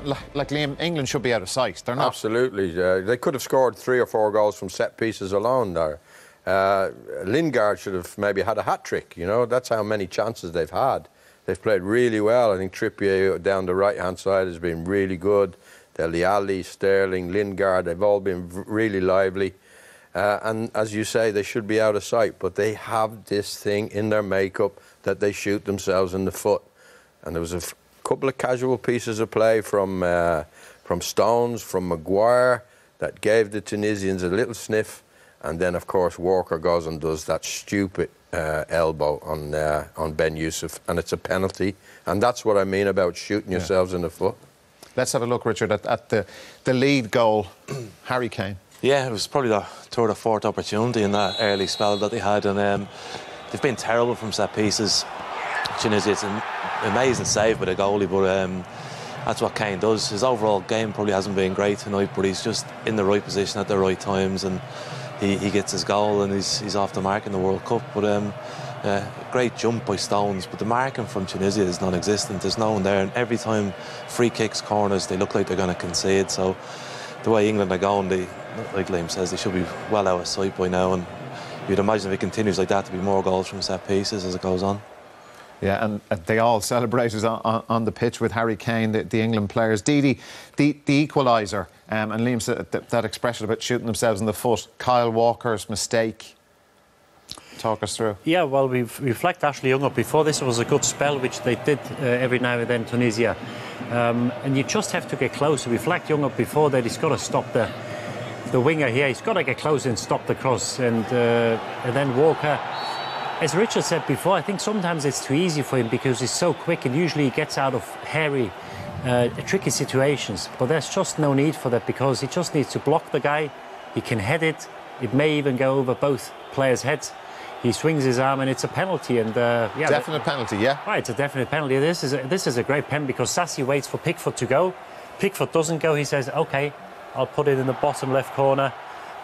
like Liam, England should be out of sight. They're not. Absolutely. They could have scored 3 or 4 goals from set pieces alone there. Lingard should have maybe had a hat-trick, you know. That's how many chances they've had. They've played really well. I think Trippier down the right-hand side has been really good. Dele Alli, Sterling, Lingard, they've all been really lively. And as you say, they should be out of sight, but they have this thing in their makeup that they shoot themselves in the foot. And there was a couple of casual pieces of play from Stones, from Maguire, that gave the Tunisians a little sniff. And then, of course, Walker goes and does that stupid elbow on Ben Yusuf, and it's a penalty. And that's what I mean about shooting yourselves in the foot. Let's have a look, Richard, at the lead goal, Harry Kane. Yeah, it was probably the third or fourth opportunity in that early spell that they had, and they've been terrible from set pieces. Tunisia, it's an amazing save by the goalie, but that's what Kane does. His overall game probably hasn't been great tonight, but he's just in the right position at the right times, and he gets his goal, and he's off the mark in the World Cup. But great jump by Stones, but the marking from Tunisia is non-existent. There's no one there, and every time free kicks, corners, they look like they're going to concede. So the way England are going, like Liam says, they should be well out of sight by now, and you'd imagine if it continues like that, to be more goals from set pieces as it goes on. Yeah, and they all celebrated on the pitch with Harry Kane, the England players. Didi, the equaliser, and Liam said that expression about shooting themselves in the foot. Kyle Walker's mistake. Talk us through. Yeah, well, we've reflect Ashley Young up before this. Was a good spell, which they did every now and then, Tunisia. And you just have to get close. Reflect Young up before that. He's got to stop the winger here. He's got to get close and stop the cross. And then Walker, as Richard said before, I think sometimes it's too easy for him because he's so quick, and usually he gets out of hairy, tricky situations. But there's just no need for that, because he just needs to block the guy. He can head it. It may even go over both players' heads. He swings his arm, and it's a penalty. And yeah, definite penalty, yeah. Right, it's a definite penalty. This is a great pen, because Sassi waits for Pickford to go. Pickford doesn't go. He says, "OK, I'll put it in the bottom left corner."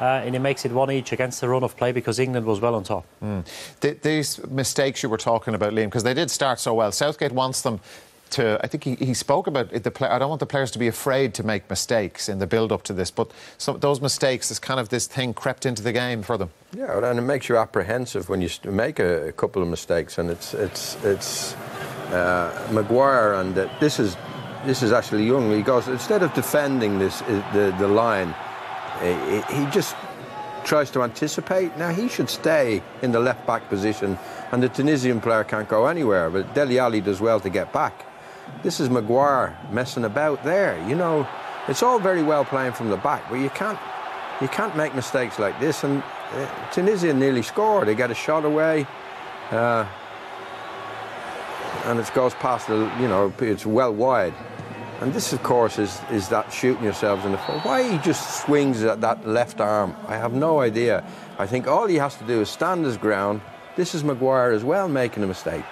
And he makes it 1 each against the run of play, because England was well on top. These mistakes you were talking about, Liam, because they did start so well. Southgate wants them to, I think he spoke about it, I don't want the players to be afraid to make mistakes in the build-up to this, but those mistakes is kind of this thing crept into the game for them. Yeah, and it makes you apprehensive when you make a couple of mistakes, and it's Maguire, and this is Ashley Young. He goes, instead of defending the line, he just tries to anticipate. Now, he should stay in the left-back position, and the Tunisian player can't go anywhere, but Dele Alli does well to get back. This is Maguire messing about there. You know, it's all very well playing from the back, but you can't make mistakes like this. And Tunisia nearly scored. They get a shot away, and it goes past it's well wide. And this, of course, is that shooting yourselves in the foot. Why he just swings at that left arm, I have no idea. I think all he has to do is stand his ground. This is Maguire as well making a mistake.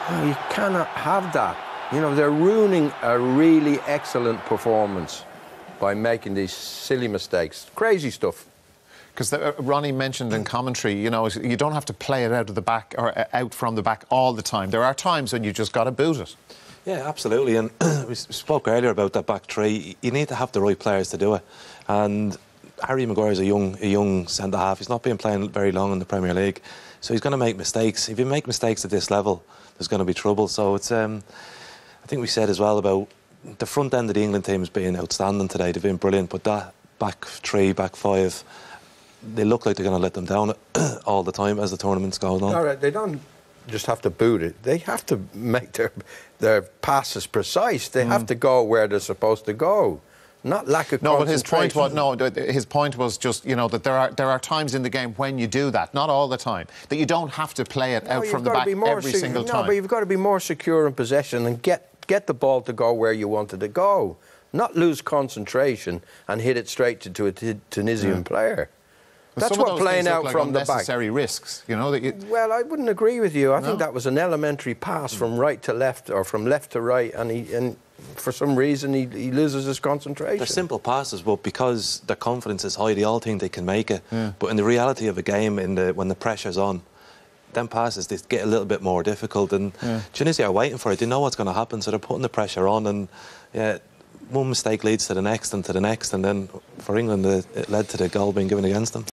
No, you cannot have that. You know, they're ruining a really excellent performance by making these silly mistakes. Crazy stuff. Because Ronnie mentioned in commentary, you know, you don't have to play it out of the back or out from the back all the time. There are times when you just got to boot it. Yeah, absolutely. And we spoke earlier about that back three. You need to have the right players to do it. And Harry Maguire is a young centre-half. He's not been playing very long in the Premier League, so he's going to make mistakes. If you make mistakes at this level, there's going to be trouble. So it's, I think we said as well about the front end of the England team has been outstanding today. They've been brilliant, but that back three, back five, they look like they're going to let them down all the time as the tournament's going on. All right, they don't just have to boot it. They have to make their passes precise. They have to go where they're supposed to go. Not lack of concentration. But his point was just, you know, that there are times in the game when you do that, not all the time, that you don't have to play it out from the back every single time. No, but you've got to be more secure in possession and get the ball to go where you want it to go, not lose concentration and hit it straight to a Tunisian player. That's what playing out from the back. Unnecessary risks, you know. Well, I wouldn't agree with you. I think that was an elementary pass from right to left or from left to right, and for some reason he loses his concentration. They're simple passes, but because their confidence is high, they all think they can make it. But in the reality of a game, when the pressure's on, them passes they get a little bit more difficult, and Tunisia are waiting for it. They know what's going to happen, so they're putting the pressure on, and one mistake leads to the next and to the next, and then for England it led to the goal being given against them.